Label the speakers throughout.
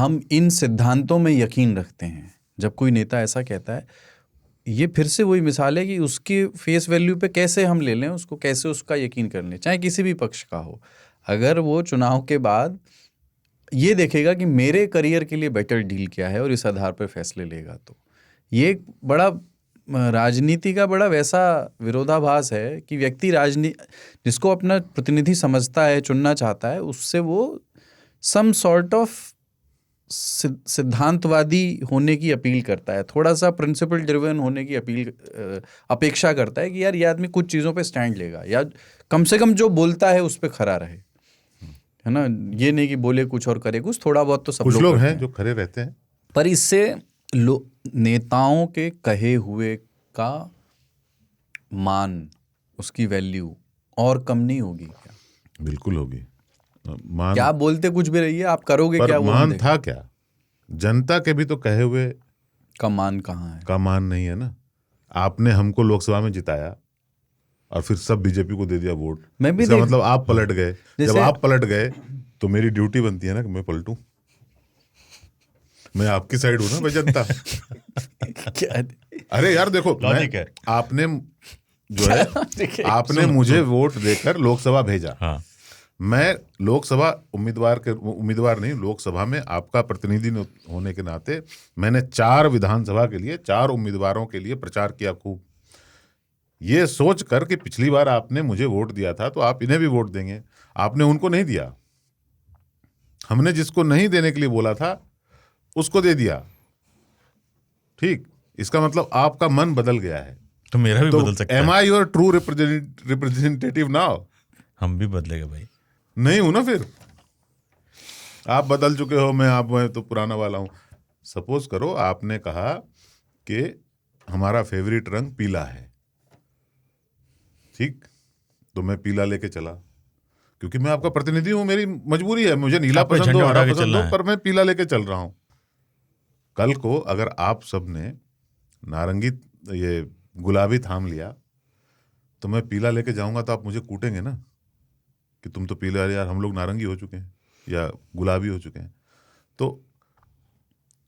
Speaker 1: हम इन सिद्धांतों में यकीन रखते हैं। जब कोई नेता ऐसा कहता है, ये फिर से वही मिसाल है कि उसके फेस वैल्यू पे कैसे हम ले लें उसको, कैसे उसका यकीन कर लें, चाहे किसी भी पक्ष का हो। अगर वो चुनाव के बाद ये देखेगा कि मेरे करियर के लिए बेटर डील क्या है और इस आधार पर फैसले लेगा, तो ये एक बड़ा राजनीति का बड़ा वैसा विरोधाभास है कि व्यक्ति जिसको अपना प्रतिनिधि समझता है, चुनना चाहता है, उससे वो सम सॉर्ट ऑफ सिद्धांतवादी होने की अपील करता है, थोड़ा सा प्रिंसिपल ड्रिवन होने की अपेक्षा करता है कि यार ये आदमी कुछ चीज़ों पे स्टैंड लेगा, या कम से कम जो बोलता है उस पे खरा रहे, है ना। ये नहीं कि बोले कुछ और करे कुछ, थोड़ा बहुत तो सब
Speaker 2: कुछ लोग हैं जो खरे रहते हैं।
Speaker 1: पर इससे नेताओं के कहे हुए का मान, उसकी वैल्यू और कम नहीं होगी क्या?
Speaker 2: बिल्कुल होगी। मान
Speaker 1: क्या बोलते कुछ भी रहिए, आप करोगे
Speaker 2: पर
Speaker 1: क्या? वो
Speaker 2: मान था क्या? जनता के भी तो कहे हुए
Speaker 1: का मान कहाँ है?
Speaker 2: का मान नहीं है ना। आपने हमको लोकसभा में जिताया और फिर सब बीजेपी को दे दिया वोट।
Speaker 1: मैं भी
Speaker 2: इसका मतलब आप पलट गए। जब आप पलट गए तो मेरी ड्यूटी बनती है ना कि मैं पलटूं। मैं आपकी साइड हूं ना भाई, जनता।
Speaker 1: क्या?
Speaker 2: अरे यार देखो, आपने जो है आपने मुझे वोट देकर लोकसभा भेजा।
Speaker 3: हाँ।
Speaker 2: मैं लोकसभा उम्मीदवार नहीं, लोकसभा में आपका प्रतिनिधि होने के नाते मैंने 4 विधानसभा के लिए 4 उम्मीदवारों के लिए प्रचार किया खूब, ये सोच कर कि पिछली बार आपने मुझे वोट दिया था तो आप इन्हें भी वोट देंगे। आपने उनको नहीं दिया, हमने जिसको नहीं देने के लिए बोला था उसको दे दिया। ठीक, इसका मतलब आपका मन बदल गया है।
Speaker 3: तो मेरा भी बदल सकता है।
Speaker 2: Am I your true representative now?
Speaker 3: हम भी बदलेगा भाई।
Speaker 2: नहीं हूं ना फिर। आप बदल चुके हो, मैं तो पुराना वाला हूं। सपोज करो आपने कहा कि हमारा फेवरेट रंग पीला है, ठीक, तो मैं पीला लेके चला क्योंकि मैं आपका प्रतिनिधि हूं, मेरी मजबूरी है, मुझे नीला पसंद हो, हरा पसंद हो, पर मैं पीला लेके चल रहा हूं। कल को अगर आप सब ने नारंगी ये गुलाबी थाम लिया तो मैं पीला लेके जाऊंगा तो आप मुझे कूटेंगे ना कि तुम तो पीला, यार हम लोग नारंगी हो चुके हैं या गुलाबी हो चुके हैं। तो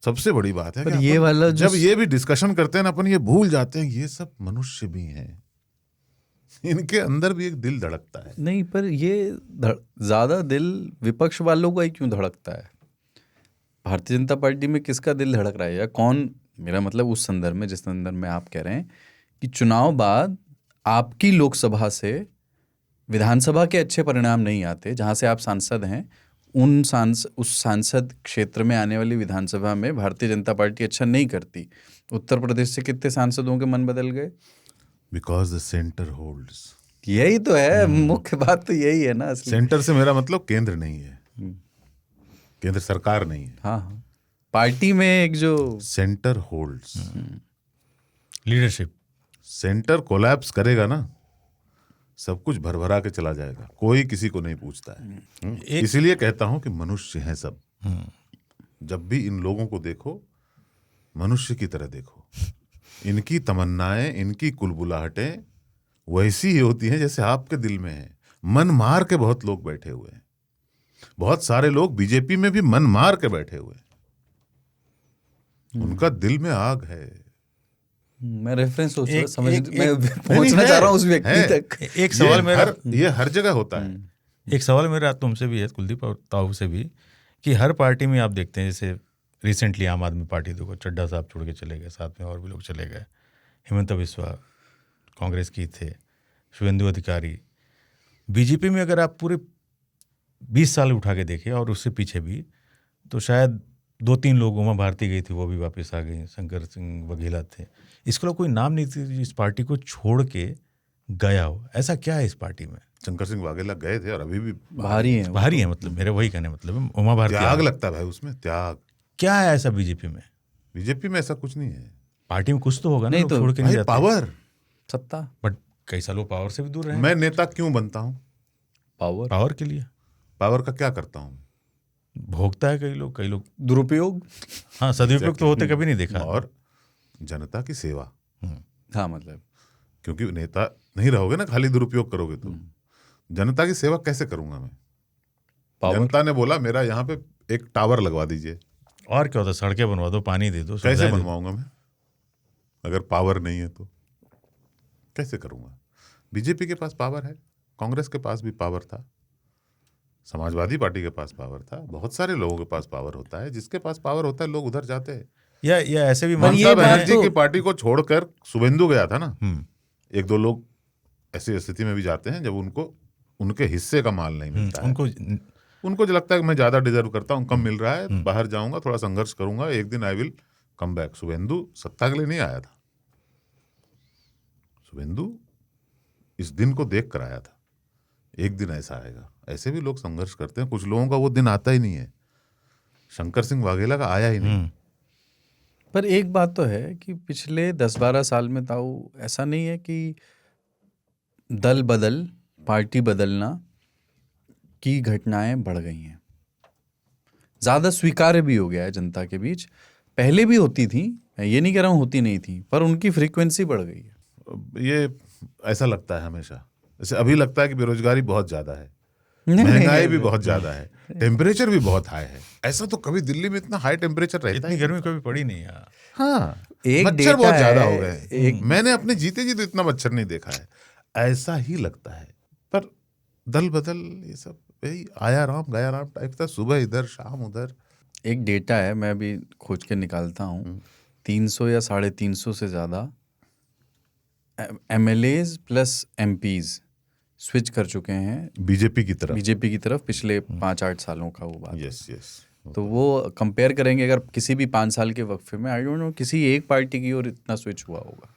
Speaker 2: सबसे बड़ी बात है कि
Speaker 1: ये वाला
Speaker 2: जब ये भी डिस्कशन करते हैं ना अपन, ये भूल जाते हैं ये सब मनुष्य भी हैं, इनके अंदर भी एक दिल धड़कता है।
Speaker 1: नहीं, पर ये ज्यादा दिल विपक्ष वालों का ही क्यों धड़कता है? भारतीय जनता पार्टी में किसका दिल धड़क रहा है, या कौन? मेरा मतलब उस संदर्भ में, जिस संदर्भ में आप कह रहे हैं कि चुनाव बाद आपकी लोकसभा से विधानसभा के अच्छे परिणाम नहीं आते, जहां से आप सांसद हैं, उस सांसद क्षेत्र में आने वाली विधानसभा में भारतीय जनता पार्टी अच्छा नहीं करती। उत्तर प्रदेश से कितने सांसदों के मन बदल गए?
Speaker 2: Because the centre holds.
Speaker 1: यही तो है मुख्य बात, तो यही है ना।
Speaker 2: सेंटर से मेरा मतलब केंद्र नहीं है, केंद्र सरकार नहीं है।
Speaker 1: हाँ, पार्टी में एक जो
Speaker 2: centre holds,
Speaker 3: leadership.
Speaker 2: Centre collapse करेगा ना, सब कुछ भरभरा के चला जाएगा, कोई किसी को नहीं पूछता है। इसीलिए कहता हूं कि मनुष्य हैं सब। जब भी इन लोगों को देखो, मनुष्य की तरह देखो। इनकी तमन्नाएं, इनकी कुलबुलाहटें वैसी ही होती हैं जैसे आपके दिल में है। मन मार के बहुत लोग बैठे हुए हैं, बहुत सारे लोग बीजेपी में भी मन मार के बैठे हुए हैं, उनका दिल में आग है।
Speaker 1: मैं रेफरेंस मैं पहुंचना चाह रहा हूं उस व्यक्ति तक।
Speaker 3: एक सवाल मेरा,
Speaker 2: ये हर जगह होता है।
Speaker 3: एक सवाल मेरा तुमसे भी है, कुलदीप और ताऊ से भी, कि हर पार्टी में आप देखते हैं, जैसे रिसेंटली आम आदमी पार्टी देखो, चड्ढा साहब छोड़ के चले गए, साथ में और भी लोग चले गए, हेमंत बिस्वा कांग्रेस की थे, शुभेंदु अधिकारी। बीजेपी में अगर आप पूरे 20 साल उठा के देखें और उससे पीछे भी, तो शायद 2-3 लोग, उमा भारती गई थी, वो भी वापस आ गई, शंकर सिंह वघेला थे। इसका कोई नाम नहीं थी इस पार्टी को छोड़ के गया हो, ऐसा क्या है इस पार्टी में?
Speaker 2: शंकर सिंह वाघेला गए थे और अभी भी
Speaker 1: भारी है
Speaker 3: मतलब मेरे वही कहने मतलब उमा भारती।
Speaker 2: त्याग लगता है भाई उसमें, त्याग।
Speaker 3: क्या है ऐसा बीजेपी में?
Speaker 2: बीजेपी में ऐसा कुछ नहीं है।
Speaker 3: पार्टी में कुछ तो होगा,
Speaker 1: नहीं
Speaker 3: ना,
Speaker 1: तो
Speaker 3: छोड़ के नहीं जाते।
Speaker 2: पावर,
Speaker 1: सत्ता।
Speaker 3: बट कई सालों पावर से भी दूर रहे।
Speaker 2: मैं नेता क्यों बनता हूँ?
Speaker 3: पावर के लिए।
Speaker 2: पावर का क्या करता हूँ?
Speaker 3: भोगता है कई लोग
Speaker 1: दुरुपयोग।
Speaker 3: हाँ, सदुपयोग तो होते कभी नहीं देखा।
Speaker 2: और जनता की सेवा।
Speaker 1: हाँ, मतलब
Speaker 2: क्योंकि नेता नहीं रहोगे ना, खाली दुरुपयोग करोगे तो जनता की सेवा कैसे करूंगा मैं? जनता ने बोला मेरा यहाँ पे एक टावर लगवा दीजिए,
Speaker 3: और क्या होता है, सड़कें बनवा दो, पानी दे दो,
Speaker 2: कैसे
Speaker 3: सुविधाएं दे दो।
Speaker 2: बनवाऊंगा मैं? अगर पावर नहीं है तो कैसे करूंगा? बीजेपी के पास पावर है, कांग्रेस के पास भी पावर था, समाजवादी पार्टी के पास पावर था, बहुत सारे लोगों के पास पावर होता है। जिसके पास पावर होता है लोग उधर जाते हैं।
Speaker 3: या ऐसे भी
Speaker 1: पर ये
Speaker 2: ममता
Speaker 1: बात
Speaker 2: बनर्जी
Speaker 1: तो-
Speaker 2: की पार्टी को छोड़कर शुभेंदु गया था ना।
Speaker 3: हम्म,
Speaker 2: एक दो लोग ऐसी स्थिति में भी जाते हैं जब उनको उनके हिस्से का माल नहीं मिलता है। उनको जो लगता है कि मैं ज्यादा डिजर्व करता हूँ, कम मिल रहा है, बाहर जाऊंगा, थोड़ा संघर्ष करूंगा, एक दिन I will come back. Shubhendu सत्ता के लिए नहीं आया था, शुभेंदु इस दिन को देख कर आया था, एक दिन ऐसा आएगा। ऐसे भी लोग संघर्ष करते हैं, कुछ लोगों का वो दिन आता ही नहीं है। शंकर सिंह वाघेला का आया ही नहीं।
Speaker 1: पर एक बात तो है कि पिछले 10-12 साल में ताऊ ऐसा नहीं है कि दल बदल, पार्टी बदलना की घटनाएं बढ़ गई हैं, ज़्यादा स्वीकार्य भी हो गया है जनता के बीच। पहले भी होती थी, मैं ये नहीं कह रहा हूँ होती नहीं थी, पर उनकी फ्रीक्वेंसी बढ़ गई है।
Speaker 2: ये ऐसा लगता है हमेशा, जैसे अभी लगता है कि बेरोजगारी बहुत ज्यादा है,
Speaker 1: नहीं,
Speaker 2: महंगाई
Speaker 1: नहीं,
Speaker 2: भी बहुत ज्यादा है, टेम्परेचर भी बहुत हाई है। ऐसा तो कभी दिल्ली में इतना हाई टेम्परेचर रहता
Speaker 3: इतनी
Speaker 2: है?
Speaker 3: गर्मी कभी पड़ी नहीं यार।
Speaker 2: हाँ,
Speaker 1: एक
Speaker 2: मच्छर
Speaker 1: डेटा
Speaker 2: बहुत ज्यादा
Speaker 1: है,
Speaker 2: हो गए। मैंने अपने जीते जी तो इतना मच्छर नहीं देखा है, ऐसा ही लगता है। पर दल बदल ये सब यही आया राम गया राम टाइप था, सुबह इधर शाम उधर।
Speaker 1: एक डेटा है, मैं अभी खोज के निकालता हूँ, 300 या 350 से ज़्यादा MLAs प्लस MPs स्विच कर चुके हैं
Speaker 2: बीजेपी की तरफ।
Speaker 1: पिछले 5-8 सालों का वो बात है।
Speaker 2: Yes yes.
Speaker 1: तो वो कंपेयर करेंगे अगर किसी भी 5 साल के वक्फे में, आई डोंट नो किसी एक पार्टी की ओर इतना स्विच हुआ होगा।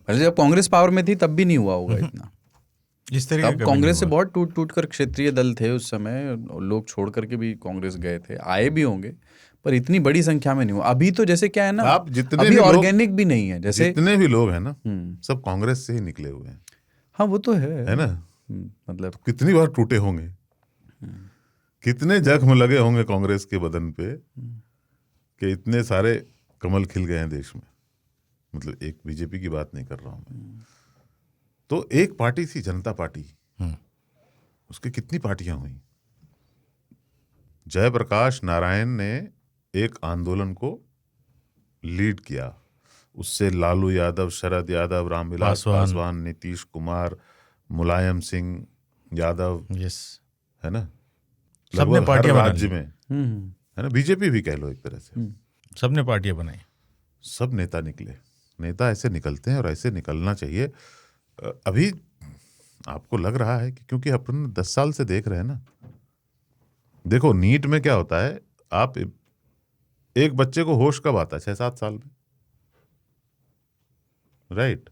Speaker 1: वैसे जब कांग्रेस पावर में थी तब भी नहीं हुआ होगा इतना।
Speaker 3: इस तरीके
Speaker 1: तब
Speaker 3: का
Speaker 1: कांग्रेस से बहुत टूट कर क्षेत्रीय दल थे उस समय, लोग छोड़ करके भी कांग्रेस गए थे, आए भी होंगे, पर इतनी बड़ी संख्या में नहीं हुआ। अभी तो जैसे क्या है ना,
Speaker 2: आप जितने
Speaker 1: अभी
Speaker 2: भी लोग-
Speaker 1: ऑर्गेनिक भी नहीं है, जैसे
Speaker 2: जितने भी लोग हैं ना, सब कांग्रेस से ही निकले हुए हैं,
Speaker 1: हाँ वो तो है
Speaker 2: है ना।
Speaker 1: मतलब
Speaker 2: कितनी बार टूटे होंगे, कितने जख्म लगे होंगे कांग्रेस के बदन पे कि इतने सारे कमल खिल गए हैं देश में। मतलब एक बीजेपी की बात नहीं कर रहा हूं मैं। तो एक पार्टी थी जनता पार्टी, उसकी कितनी पार्टियां हुई। जयप्रकाश नारायण ने एक आंदोलन को लीड किया, उससे लालू यादव, शरद यादव, रामविलास पासवान, नीतीश कुमार, मुलायम सिंह यादव,
Speaker 3: यस,
Speaker 2: है ना,
Speaker 3: सबने
Speaker 2: लगभग हर
Speaker 3: पार्टियां बना
Speaker 2: राज्य में, है ना। बीजेपी भी कह लो एक तरह से,
Speaker 3: सबने पार्टियां बनाई,
Speaker 2: सब नेता निकले। नेता ऐसे निकलते हैं और ऐसे निकलना चाहिए। अभी आपको लग रहा है कि क्योंकि अपन 10 साल से देख रहे हैं ना, देखो नीट में क्या होता है, आप एक बच्चे को होश कब आता है? 6-7 साल में, राइट।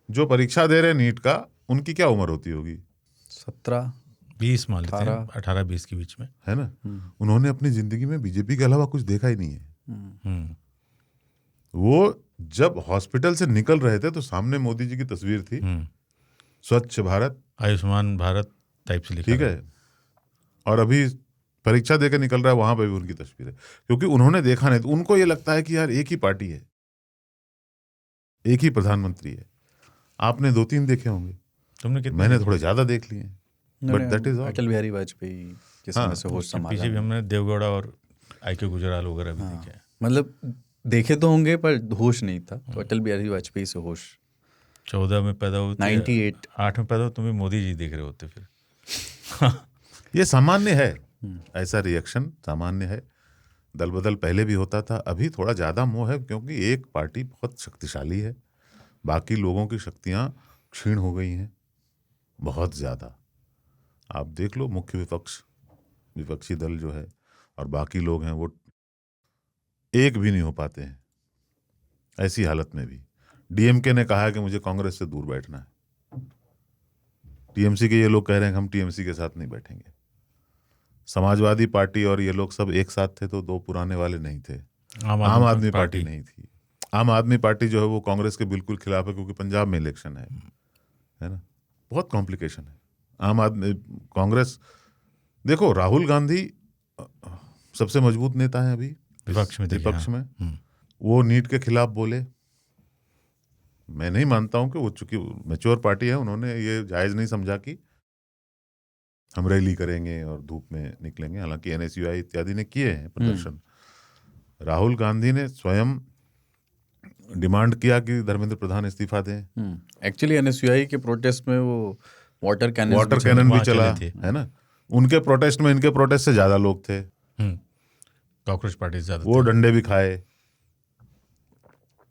Speaker 2: जो परीक्षा दे रहे हैं नीट का, उनकी क्या उम्र होती होगी?
Speaker 3: 17-20 मान लेते हैं, 18-20 के बीच में,
Speaker 2: है ना। उन्होंने अपनी जिंदगी में बीजेपी के अलावा कुछ देखा ही नहीं है। वो जब हॉस्पिटल से निकल रहे थे तो सामने मोदी जी की तस्वीर थी, स्वच्छ भारत,
Speaker 3: आयुष्मान भारत टाइप से लिखा,
Speaker 2: ठीक है। और अभी परीक्षा देकर निकल रहा है, वहां पे भी उनकी तस्वीर है, क्योंकि उन्होंने देखा नहीं। तो उनको ये लगता है कि यार एक ही पार्टी है, एक ही प्रधानमंत्री है। आपने 2-3 देखे होंगे,
Speaker 3: तुमने कितने?
Speaker 2: मैंने थोड़े ज्यादा देख लिए, but that is all.
Speaker 1: Atal Bihari Vajpayee के समय से होश संभाला।
Speaker 3: पीछे भी हमने देवगौड़ा और IQ गुजराल वगैरह भी देखे हैं।
Speaker 1: मतलब देखे तो होंगे पर होश नहीं था, तो अटल बिहारी वाजपेयी से होश।
Speaker 3: 14 में पैदा हुए,
Speaker 1: 98
Speaker 3: 8 में पैदा हो, तुम भी मोदी जी देख रहे होते फिर।
Speaker 2: ये सामान्य है, ऐसा रिएक्शन सामान्य है। दल बदल पहले भी होता था, अभी थोड़ा ज्यादा मोह है, क्योंकि एक पार्टी बहुत शक्तिशाली है, बाकी लोगों की शक्तियां क्षीण हो गई हैं बहुत ज्यादा। आप देख लो, मुख्य विपक्षी दल जो है और बाकी लोग हैं, वो एक भी नहीं हो पाते हैं। ऐसी हालत में भी DMK ने कहा है कि मुझे कांग्रेस से दूर बैठना है। TMC के ये लोग कह रहे हैं कि हम TMC के साथ नहीं बैठेंगे। समाजवादी पार्टी और ये लोग सब एक साथ थे तो दो पुराने वाले नहीं थे। आम आदमी पार्टी नहीं थी। आम आदमी पार्टी जो है वो कांग्रेस के बिल्कुल खिलाफ है, क्योंकि पंजाब में इलेक्शन है ना। बहुत कॉम्प्लिकेशन है। आम आदमी कांग्रेस, देखो राहुल गांधी सबसे मजबूत नेता है अभी विपक्ष में। वो नीट के खिलाफ बोले। मैं नहीं मानता हूं कि वो, चूंकि मैच्योर पार्टी है, उन्होंने ये जायज नहीं समझा कि हम रैली करेंगे और धूप में निकलेंगे। हालांकि NSUI इत्यादि ने किए हैं प्रदर्शन, राहुल गांधी ने स्वयं डिमांड किया कि धर्मेंद्र प्रधान इस्तीफा दें।
Speaker 1: एक्चुअली एनएसयूआई के प्रोटेस्ट में वो वाटर कैनन
Speaker 2: भी
Speaker 3: वहाँ
Speaker 2: चला,
Speaker 3: चले थे।
Speaker 2: है ना। उनके प्रोटेस्ट में इनके प्रोटेस्ट से ज्यादा लोग थे।
Speaker 3: कॉकरोच पार्टी से ज्यादा
Speaker 2: वो डंडे भी खाए।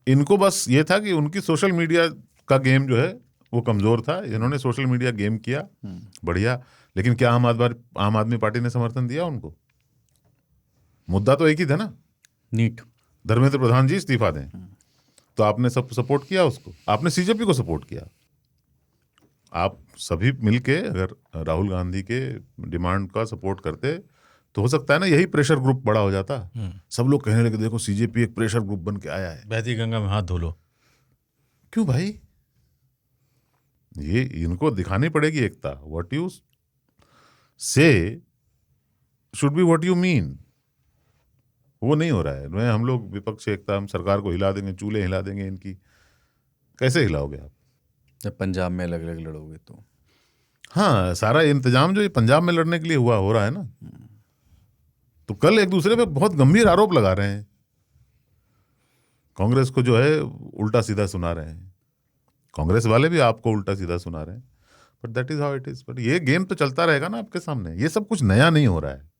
Speaker 2: इनको बस ये था कि उनकी सोशल मीडिया का गेम जो है वो कमजोर था। इन्होंने सोशल मीडिया गेम किया, बढ़िया। लेकिन क्या आम आदमी पार्टी ने समर्थन दिया उनको? मुद्दा तो एक ही था ना,
Speaker 1: नीट।
Speaker 2: धर्मेंद्र प्रधान जी इस्तीफा दें। तो आपने सब सपोर्ट किया उसको, आपने सीजेपी को सपोर्ट किया। आप सभी मिलके अगर राहुल गांधी के डिमांड का सपोर्ट करते तो हो सकता है ना यही प्रेशर ग्रुप बड़ा हो जाता। सब लोग कहने लगे देखो सीजेपी एक प्रेशर ग्रुप बन के आया है,
Speaker 3: बहती गंगा में हाथ धो लो।
Speaker 2: क्यों भाई? ये इनको दिखानी पड़ेगी एकता। व्हाट यू से should be what you mean. वो नहीं हो रहा है। हम लोग विपक्ष एकता, हम सरकार को हिला देंगे, चूल्हे हिला देंगे इनकी। कैसे हिलाओगे आप?
Speaker 1: जब पंजाब में अलग अलग लड़ोगे तो।
Speaker 2: हाँ, सारा इंतजाम जो ये पंजाब में लड़ने के लिए हो रहा है ना, तो कल एक दूसरे पे बहुत गंभीर आरोप लगा रहे हैं। कांग्रेस को जो है उल्टा सीधा सुना रहे हैं, कांग्रेस वाले भी आपको उल्टा सीधा सुना रहे हैं। But that is how it is. But ये गेम तो चलता रहेगा ना आपके सामने। ये सब कुछ नया नहीं हो रहा है।